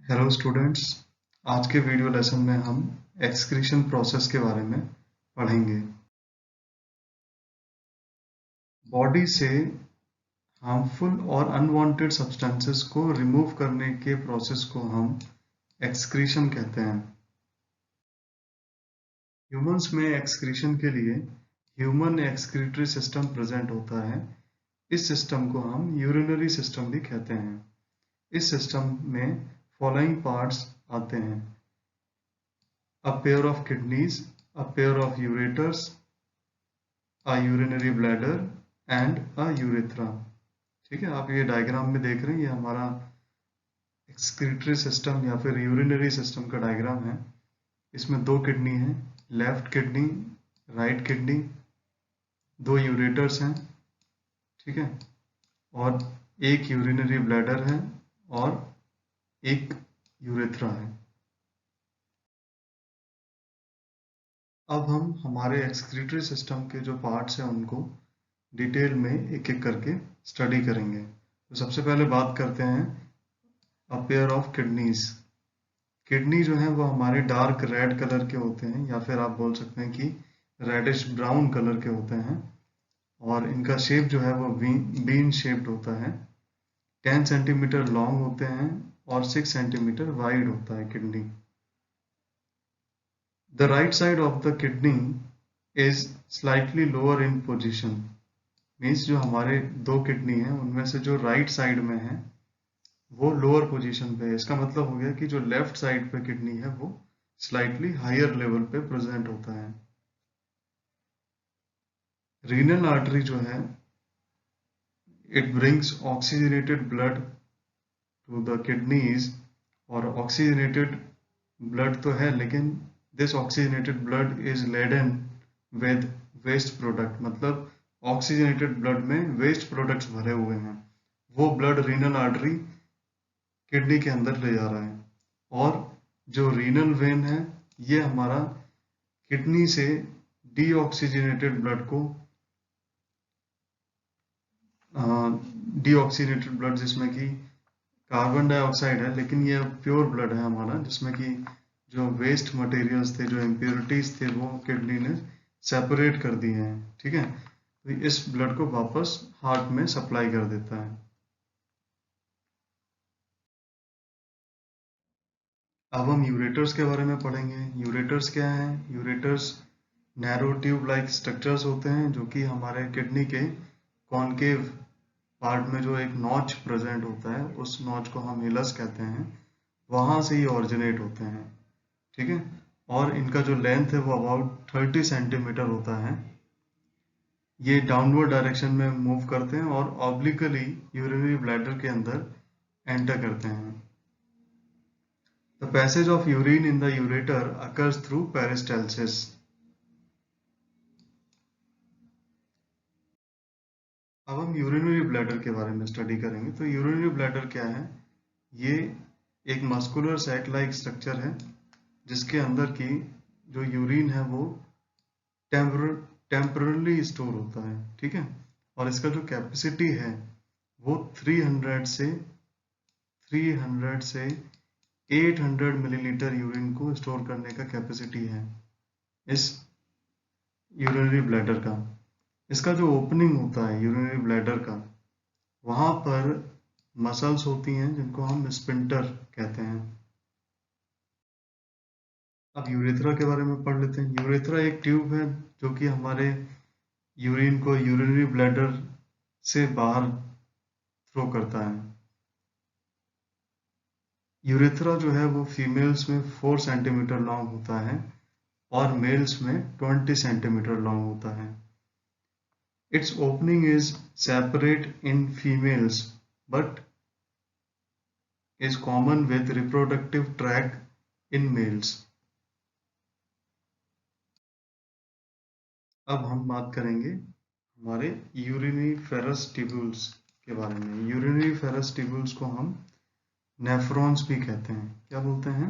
Hello students, आज के video lesson में हम एक्सक्रीशन प्रोसेस के बारे में पढ़ेंगे। बॉडी से हार्मफुल और अनवांटेड सब्सटेंसेस को रिमूव करने के प्रोसेस को हम एक्सक्रीशन कहते हैं। ह्यूमंस में एक्सक्रीशन के लिए ह्यूमन एक्सक्रीटरी सिस्टम प्रेजेंट होता है। इस सिस्टम को हम यूरिनरी सिस्टम भी कहते हैं। इस सिस्टम में फॉलोइंग पार्ट्स आते हैं: a pair of kidneys, a pair of ureters, a urinary bladder and a urethra। ठीक है, आप ये डायग्राम में देख रहे हैं, ये हमारा एक्सक्रीटरी सिस्टम या फिर यूरिनरी सिस्टम का डायग्राम है। इसमें दो किडनी हैं, लेफ्ट किडनी, राइट किडनी, दो यूरेटर्स हैं, ठीक है, और एक यूरिनरी ब्लैडर है और एक यूरेथ्रा है। अब हम हमारे एक्सक्रीटरी सिस्टम के जो पार्ट्स हैं उनको डिटेल में एक एक करके स्टडी करेंगे। तो सबसे पहले बात करते हैं a pair of kidneys. Kidney जो है वो हमारे डार्क रेड कलर के होते हैं, या फिर आप बोल सकते हैं कि रेडिश ब्राउन कलर के होते हैं, और इनका शेप जो है वो बीन शेप्ड होता है। 10 सेंटीमीटर लॉन्ग होते हैं और 6 सेंटीमीटर वाइड होता है kidney. The right side of the kidney is slightly lower in position। Means जो हमारे दो किडनी हैं उनमें से जो राइट साइड में है वो लोअर पोजीशन पे है। इसका मतलब हो गया कि जो लेफ्ट साइड पे किडनी है वो स्लाइटली हायर लेवल पे प्रेजेंट होता है। रीनल आर्टरी जो है, it brings oxygenated blood to the kidneys. और ऑक्सीजनेटेड ब्लड तो है, लेकिन this oxygenated blood is laden with waste product. मतलब ऑक्सीजनेटेड ब्लड में वेस्ट प्रोडक्ट्स भरे हुए हैं, वो ब्लड रीनल आर्टरी किडनी के अंदर ले जा रहा है। और जो रीनल वेन है ये हमारा किडनी से डीऑक्सीजनेटेड ब्लड को डीऑक्सीजनेटेड ब्लड जिसमें कि कार्बन डाइऑक्साइड है, लेकिन ये प्योर ब्लड है हमारा, जिसमें कि जो वेस्ट मटेरियल्स थे, जो इम्प्योरिटीज थे, वो किडनी ने सेपरेट कर दिए हैं। ठीक है, तो इस ब्लड को वापस हार्ट में सप्लाई कर देता है। अब हम यूरेटर्स के बारे में पढ़ेंगे। यूरेटर्स क्या है? Ureters narrow tube like structures होते हैं जो कि हमारे किडनी के कॉनकेव पार्ट में जो एक नॉच प्रेजेंट होता है, उस नॉच को हम हिलस कहते हैं, वहां से ही ऑरिजिनेट होते हैं। ठीक है, और इनका जो लेंथ है वो अबाउट 30 सेंटीमीटर होता है। ये डाउनवर्ड डायरेक्शन में मूव करते हैं और ऑब्लिकली यूरिनरी ब्लैडर के अंदर एंटर करते हैं। The passage of urine in the ureter occurs through peristalsis। अब हम यूरिनरी ब्लैडर के बारे में स्टडी करेंगे। तो यूरिनरी ब्लैडर क्या है? ये एक मस्कुलर सैक लाइक स्ट्रक्चर है जिसके अंदर की जो यूरिन है वो टेम्परली स्टोर होता है। ठीक है, और इसका जो कैपेसिटी है वो 300 से 800 मिलीलीटर यूरिन को स्टोर करने का कैपेसिटी है इस यूरिनरी ब्लैडर का। इसका जो ओपनिंग होता है यूरिनरी ब्लैडर का, वहां पर मसल्स होती हैं जिनको हम स्पिंटर कहते हैं। अब यूरेथ्रा के बारे में पढ़ लेते हैं। यूरेथ्रा एक ट्यूब है जो कि हमारे यूरिन को यूरिनरी ब्लैडर से बाहर थ्रो करता है। यूरेथ्रा जो है वो फीमेल्स में 4 सेंटीमीटर लॉन्ग होता है और मेल्स में 20 सेंटीमीटर लॉन्ग होता है। Its opening is separate in females but is common with reproductive tract in males। अब हम बात करेंगे हमारे यूरिनरी फेरस ट्यूब्यूल्स के बारे में। यूरिनरी फेरस ट्यूब्यूल्स को हम नेफ्रॉन्स भी कहते हैं। क्या बोलते हैं?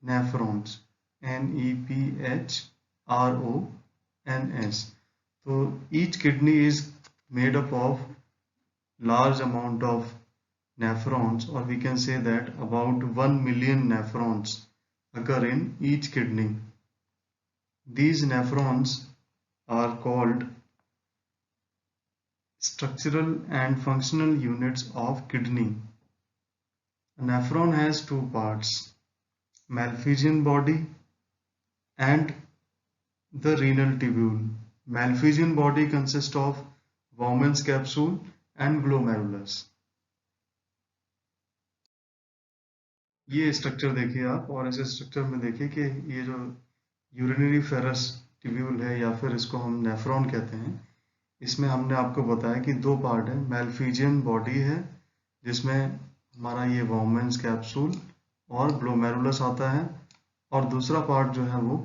Nephrons, NEPHRONS। तो each kidney is made up of large amount of nephrons, or we can say that about 1 million nephrons occur in each kidney. These nephrons are called structural and functional units of kidney. A nephron has two parts, Malpighian body and the renal tubule. Malpighian body consists of Bowman's capsule and glomerulus. ये structure देखिए आप, और इस structure में देखिए कि ये जो यूरिनरी फेरस ट्यूब्यूल है या फिर इसको हम नेफ्रॉन कहते हैं, इसमें हमने आपको बताया कि दो पार्ट है। मैल्फिजियन बॉडी है जिसमें हमारा ये वॉमेंस कैप्सूल और ग्लोमेरुलस आता है, और दूसरा पार्ट जो है वो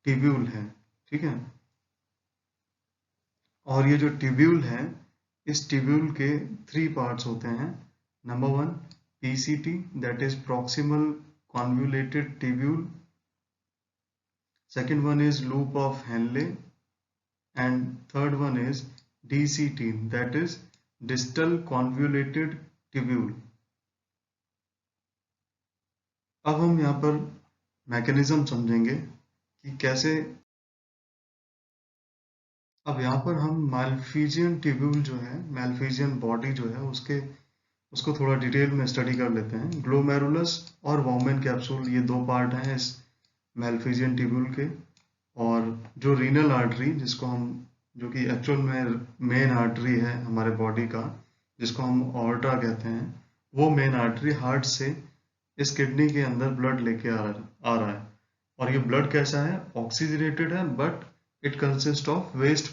ट्यूब्यूल है, ठीक है। और ये जो ट्यूब्यूल है, इस ट्यूब्यूल के 3 पार्ट्स होते हैं। Number 1 PCT, that is proximal convoluted tubule. Second one is loop of Henle, and third one is DCT, that is distal convoluted tubule. अब हम यहाँ पर मैकेनिज्म समझेंगे कि कैसे। अब यहाँ पर हम मैल्फिजियन ट्यूब्यूल जो है, मैल्फिजियन बॉडी जो है, उसको थोड़ा डिटेल में स्टडी कर लेते हैं। ग्लोमेरुलस और वॉमेन कैप्सूल, ये दो पार्ट हैं इस मैल्फिजियन ट्यूब्यूल के। और जो रीनल आर्टरी, जिसको हम, जो कि एक्चुअल में मेन आर्टरी है हमारे बॉडी का, जिसको हम ऑर्टा कहते हैं, वो मेन आर्टरी हार्ट से इस किडनी के अंदर ब्लड लेके आ रहा है। और ये ब्लड कैसा है? ऑक्सीजनेटेड है, but it consist of waste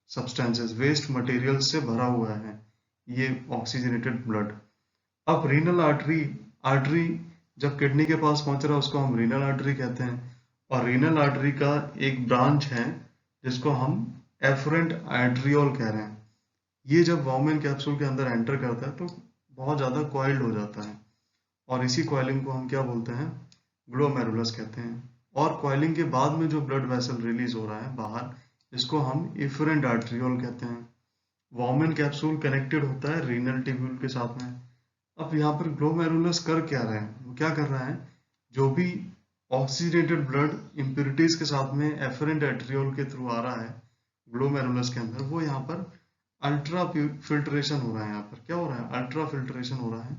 substances, waste material से भरा हुआ है ये ऑक्सीजनेटेड ब्लड। अब रीनल आर्टरी जब किडनी के पास पहुंच रहा है, उसको हम रीनल आर्टरी कहते हैं। और रीनल आर्टरी का एक ब्रांच है जिसको हम एफरेंट आर्टरियोल कह रहे हैं। ये जब वॉमेन कैप्सूल के अंदर एंटर करता है तो बहुत ज़्यादा कॉइल्ड हो जाता है, और इसी कॉइलिंग को हम क्या बोलते हैं? ग्लोमेरुलस कहते हैं। और कॉइलिंग के बाद में जो ब्लड वेसल रिलीज हो रहा है बाहर, इसको हम इफरेंट आर्टरियोल कहते हैं। वॉमेन कैप्सूल कनेक्टेड होता है रीनल ट्यूब्यूल के साथ में। अब यहाँ पर ग्लोमेरुलस कर क्या रहे हैं? वो क्या कर रहा है, जो भी ऑक्सीडेटेड ब्लड इम्प्योरिटीज के साथ में एफरेंट आर्टरियोल के थ्रू आ रहा है ग्लोमेरुलस के अंदर, वो यहाँ पर अल्ट्रा फिल्ट्रेशन हो रहा है। यहाँ पर क्या हो रहा है? अल्ट्रा फिल्ट्रेशन हो रहा है,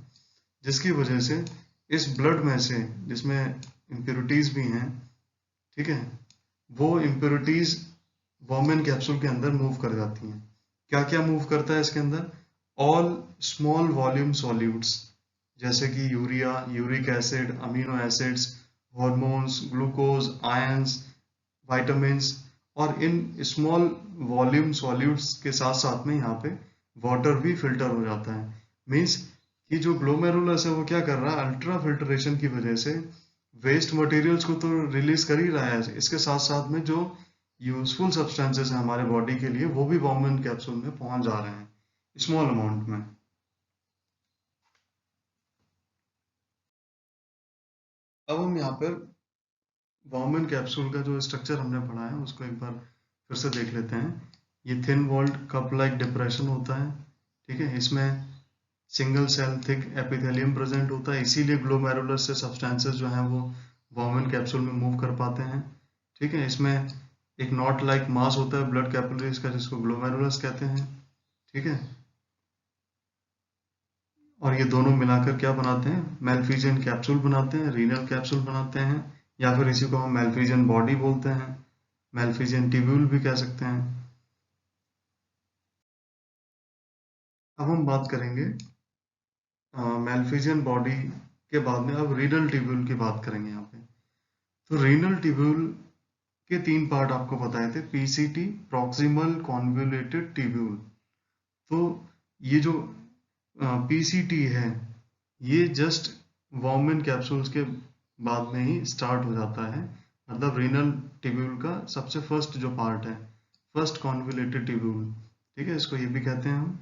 जिसकी वजह से इस ब्लड में से, जिसमें इम्प्योरिटीज भी हैं, ठीक है, वो इम्प्योरिटीज वॉमेन कैप्सूल के अंदर मूव कर जाती हैं। क्या क्या मूव करता है इसके अंदर? ऑल स्मॉल वॉल्यूम सॉल्यूट्स, जैसे कि urea, uric acid, amino acids, hormones, glucose, ions, vitamins, और इन स्मॉल वॉल्यूम सॉल्यूट्स के साथ साथ में यहाँ पे वाटर भी फिल्टर हो जाता है। मीन्स कि जो ग्लोमेरुलस है वो क्या कर रहा है? अल्ट्रा फिल्ट्रेशन की वजह से वेस्ट मटेरियल्स को तो रिलीज कर ही रहा है, इसके साथ साथ में जो यूजफुल सब्सटेंसेस हैं हमारे बॉडी के लिए, वो भी वॉमेन कैप्सूल में पहुंच जा रहे हैं स्मॉल अमाउंट में। अब हम यहाँ पर वॉमेन कैप्सूल का जो स्ट्रक्चर हमने पढ़ा है उसको एक बार फिर से देख लेते हैं। ये thin walled cup like depression होता है, ठीक है। इसमें single cell thick epithelium present होता है, इसीलिए ग्लोमेरुलस से सब्सटेंसेस जो हैं वो वॉमेन कैप्सूल में मूव कर पाते हैं, ठीक है। इसमें एक नॉट लाइक मास होता है ब्लड कैपिलरीज का, जिसको ग्लोमेरुलस कहते हैं, ठीक है। और ये दोनों मिलाकर क्या बनाते हैं? मैल्फिजियन कैप्सूल बनाते हैं, रीनल कैप्सूल बनाते हैं, या फिर इसी को हम मैल्फिजियन बॉडी बोलते हैं, मैल्फिजियन ट्यूब्यूल भी कह सकते हैं। अब हम बात करेंगे मैल्फिजियन बॉडी के बाद में, अब रीनल ट्यूब्यूल की बात करेंगे यहाँ पे। तो रीनल ट्यूब्यूल के 3 पार्ट आपको बताए थे, PCT, प्रॉक्सिमल कॉन्वोल्यूटेड ट्यूब्यूल। तो ये जो PCT है, ये जस्ट वॉमेन कैप्सूल्स के बाद में ही स्टार्ट हो जाता है, मतलब रीनल ट्यूब्यूल का सबसे फर्स्ट जो पार्ट है, फर्स्ट कॉन्वोल्यूटेड ट्यूब्यूल, ठीक है, इसको ये भी कहते हैं हम।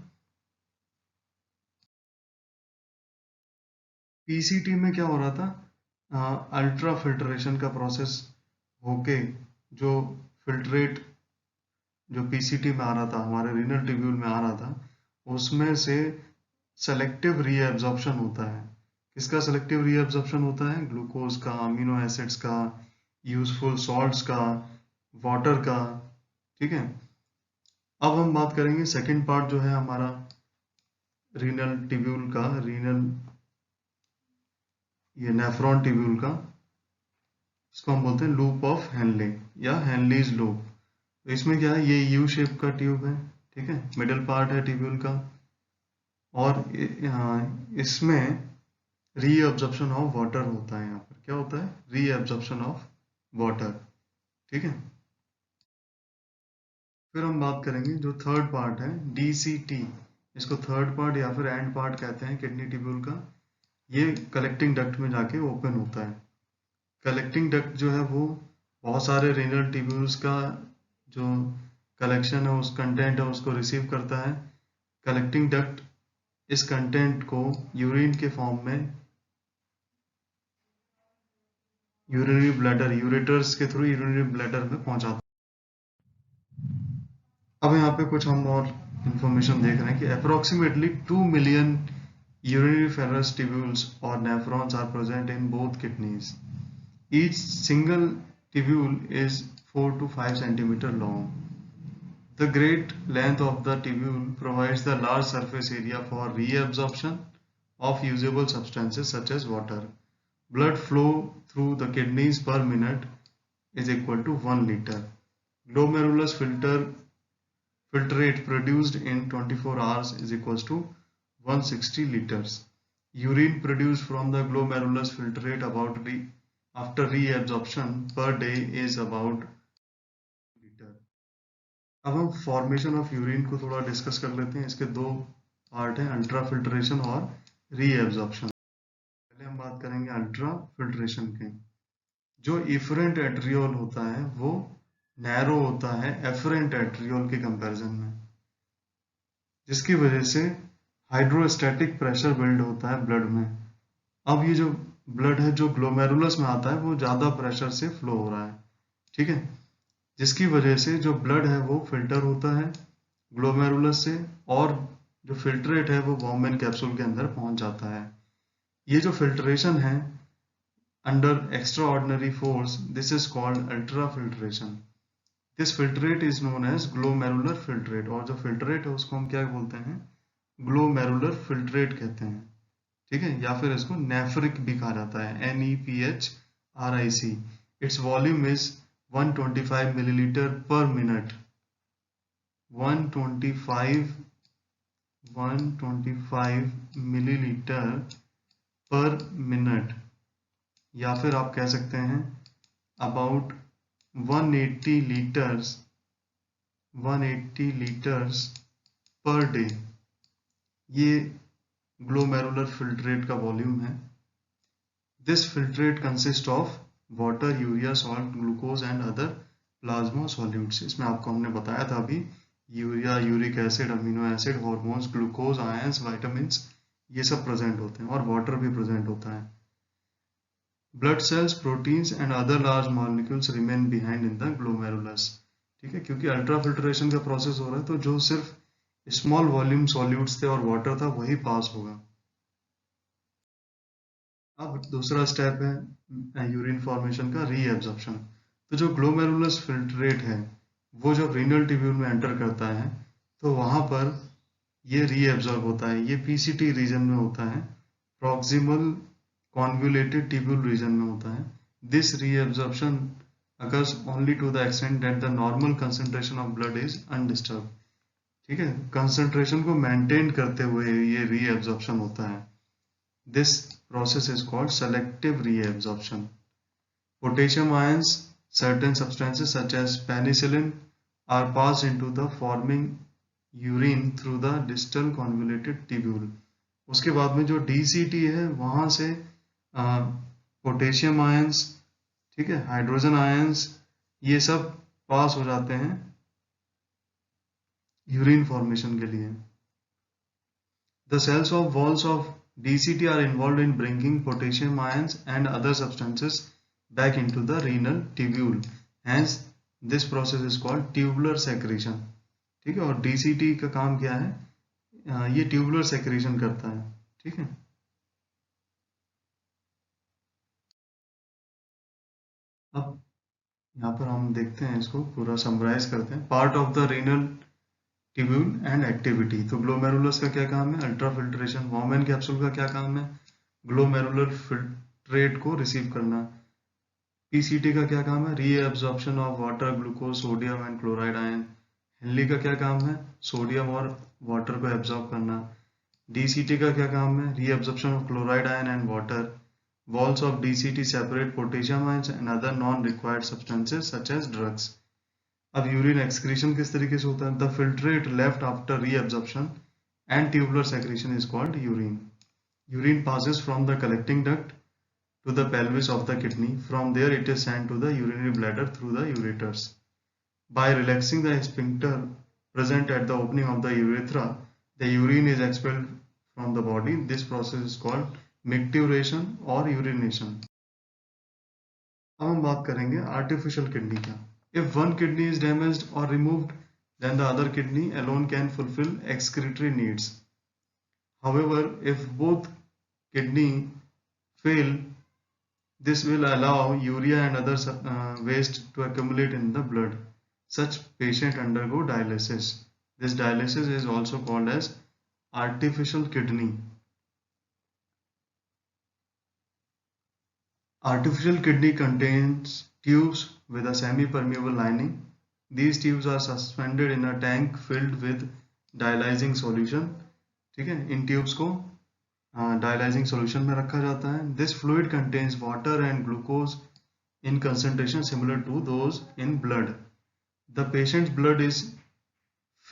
PCT में क्या हो रहा था? अल्ट्रा फिल्ट्रेशन का प्रोसेस होके जो फिल्ट्रेट जो PCT में आ रहा था, हमारे रीनल ट्यूब्यूल में आ रहा था, उसमें से सेलेक्टिव रीएब्जॉर्प्शन होता है। किसका सेलेक्टिव रीएब्जॉर्प्शन होता है? ग्लूकोज का, अमीनो एसिड्स का, यूजफुल सॉल्ट्स का, वाटर का। ठीक है, अब हम बात करेंगे सेकंड पार्ट जो है हमारा रीनल ट्यूब्यूल का, ये नेफ्रॉन ट्यूब्यूल का। इसको हम बोलते हैं लूप ऑफ हेनले या हेनलीज लूप। तो इसमें क्या है, ये यू शेप का ट्यूब है, ठीक है, मिडिल पार्ट है ट्यूब्यूल का, और इसमें रीअब्जॉर्प्शन ऑफ वाटर होता है। यहाँ पर क्या होता है? Reabsorption of water. ठीक है, फिर हम बात करेंगे जो थर्ड पार्ट है डीसीटी। इसको थर्ड पार्ट या फिर एंड पार्ट कहते हैं किडनी ट्यूब्यूल का। ये कलेक्टिंग डक्ट में जाके ओपन होता है। कलेक्टिंग डक्ट जो है वो बहुत सारे रीनल ट्यूब्यूल्स का जो कलेक्शन है, उस कंटेंट है, उसको रिसीव करता है। कलेक्टिंग डक्ट इस कंटेंट को यूरिन के फॉर्म में यूरिनरी ब्लैडर, यूरेटर्स के थ्रू यूरिनरी ब्लैडर में पहुंचाता है। अब यहाँ पे कुछ हम और इंफॉर्मेशन देख रहे हैं कि approximately 2 million uriniferous tubules or nephrons are present in both kidneys. Each single tubule is 4 to 5 centimeter long. The great length of the tubule provides the large surface area for reabsorption of usable substances such as water. Blood flow through the kidneys per minute is equal to 1 liter. Glomerulus filtrate produced in 24 hours is equals to 160 liters. Urine produced from the glomerulus filtrate after reabsorption per day is about liter. अब हम formation of urine को थोड़ा discuss कर लेते हैं। इसके दो part हैं, अल्ट्रा फिल्ट्रेशन और रीएब्जॉर्प्शन। पहले हम बात करेंगे अल्ट्रा फिल्ट्रेशन के। जो इफरेंट एट्रियोल होता है वो नैरो होता है एफरेंट एट्रियोल के कंपैरिजन में, जिसकी वजह से हाइड्रोस्टैटिक प्रेशर बिल्ड होता है ब्लड में। अब ये जो ब्लड है जो ग्लोमेरुलस में आता है वो ज़्यादा प्रेशर से फ्लो हो रहा है, ठीक है, जिसकी वजह से जो ब्लड है वो फिल्टर होता है ग्लोमेरुलस से, और जो फिल्ट्रेट है वो बॉम्बेन कैप्सूल के अंदर पहुंच जाता है। ये जो फिल्ट्रेशन है under extraordinary force, this is called ultra filtration. This filtrate is known as glomerular filtrate, और जो फिल्ट्रेट है उसको हम क्या बोलते हैं? ग्लोमेरुलर फिल्ट्रेट कहते हैं, ठीक है, या फिर इसको नेफ्रिक भी कहा जाता है, NEPHRIC। Its volume is 125 millilitre पर मिनट, 125 मिलीलीटर पर मिनट, या फिर आप कह सकते हैं अबाउट 180 लीटर्स पर डे। ये ग्लोमेरुलर फिल्ट्रेट का वॉल्यूम है। This filtrate consist of water, urea, salt, glucose and other plasma solutes. इसमें आपको हमने बताया था अभी, urea, uric acid, amino acid, hormones, glucose, ions, vitamins, ये सब प्रेजेंट होते हैं, और वाटर भी प्रेजेंट होता है। Blood cells, proteins and other large molecules remain behind in the glomerulus, ठीक है, क्योंकि अल्ट्रा फिल्ट्रेशन का प्रोसेस हो रहा है तो जो सिर्फ स्मॉल वॉल्यूम सॉल्यूट्स थे और वाटर था वही पास होगा। अब दूसरा स्टेप है यूरिन फॉर्मेशन का, रीएब्जॉर्प्शन। तो जो ग्लोमेरुलस फिल्ट्रेट है वो जब रीनल ट्यूब्यूल में एंटर करता है तो वहां पर ये रीएब्जॉर्ब होता है। ये PCT रीजन में होता है, प्रॉक्सिमल कॉन्वुलेटेड ट्यूब्यूल रीजन में होता है। This reabsorption occurs only to the extent that the normal concentration of blood is undisturbed, ठीक है, कंसंट्रेशन को मेंटेन करते हुए ये रीएब्जॉर्प्शन होता है। This process is called selective reabsorption. Potassium ions, certain substances such as penicillin are passed into the forming urine through the distal convoluted tubule। उसके बाद में जो DCT है वहां से पोटेशियम आयंस, ठीक है, हाइड्रोजन आयंस, ये सब पास हो जाते हैं यूरिन फॉर्मेशन के लिए। The cells of walls of DCT are involved in bringing potassium ions and other substances back into the renal tubule. Hence, this process is called tubular secretion, ठीक है। और DCT का काम क्या है? ये ट्यूबुलर सेक्रेशन करता है। ठीक है, अब यहाँ पर हम देखते हैं, इसको पूरा समराइज करते हैं। Part of the renal tubule and activity. तो ग्लोमेरुलस का क्या काम है? Ultra filtration. वॉमेन कैप्सूल का क्या काम है? ग्लोमेरुलर फिल्ट्रेट को रिसीव करना। पीसीटी का क्या काम है? Reabsorption of water, glucose, sodium and chloride ion. Henley का क्या काम है? सोडियम और वाटर को एब्जॉर्ब करना। डीसीटी का क्या काम है? Reabsorption of chloride ion and water. Walls of DCT separate potassium ions and other non-required substances such as drugs. अब यूरिन एक्सक्रीशन किस तरीके से होता है? The filtrate left after reabsorption and tubular secretion is called urine. Urine passes from the collecting duct to the pelvis of the kidney. From there it is sent to the urinary bladder through the ureters. By relaxing the sphincter present at the opening of the urethra, the urine is expelled from the body. This process is called micturition or urination. अब हम बात करेंगे artificial kidney का. If one kidney is damaged or removed, then the other kidney alone can fulfill excretory needs. However, if both kidney fail, this will allow urea and other waste to accumulate in the blood. Such patient undergo dialysis. This dialysis is also called as artificial kidney. Artificial kidney contains tubes with a semi-permeable lining. These tubes are suspended in a tank filled with dialyzing solution. ठीक है, इन tubes को dialyzing solution में रखा जाता है. This fluid contains water and glucose in concentration similar to those in blood. The patient's blood is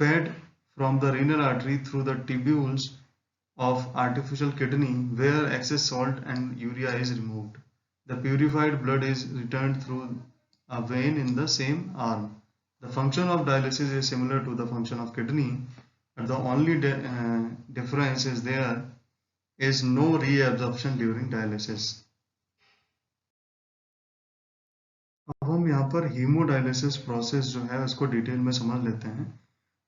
fed from the renal artery through the tubules of artificial kidney where excess salt and urea is removed. The purified blood is returned through a vein in the same arm. The function of dialysis is similar to the function of kidney, but the only difference is there is no reabsorption during dialysis. अब हम यहाँ पर haemodialysis process जो है उसको detail में समझ लेते हैं.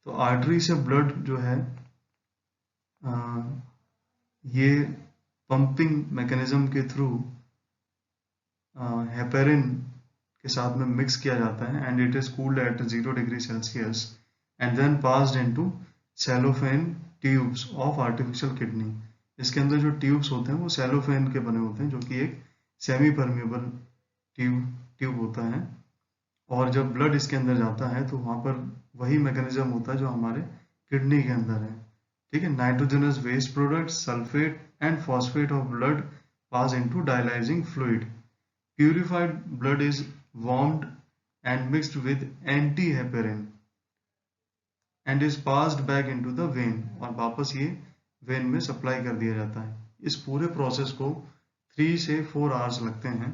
तो आर्टरी से ब्लड जो है ये पंपिंग मैकेनिज्म के थ्रू हेपेरिन के साथ में मिक्स किया जाता है and it is cooled at 0 degree Celsius and then passed into cellophane tubes of artificial kidney. इसके अंदर जो ट्यूब्स होते हैं वो सेलोफेन के बने होते हैं जो कि एक सेमी परमेबल ट्यूब होता है. और जब ब्लड इसके अंदर जाता है तो वहाँ पर वही मैकेनिज्म होता है जो हमारे किडनी के अंदर है. ठीक है, nitrogenous waste product, sulphate and phosphate of blood pass into dialysing fluid. Purified blood is warmed and mixed with anti-heparin and is passed back into the vein और वापस ये वेन में सप्लाई कर दिया जाता है. इस पूरे प्रोसेस को 3 से 4 आवर्स लगते हैं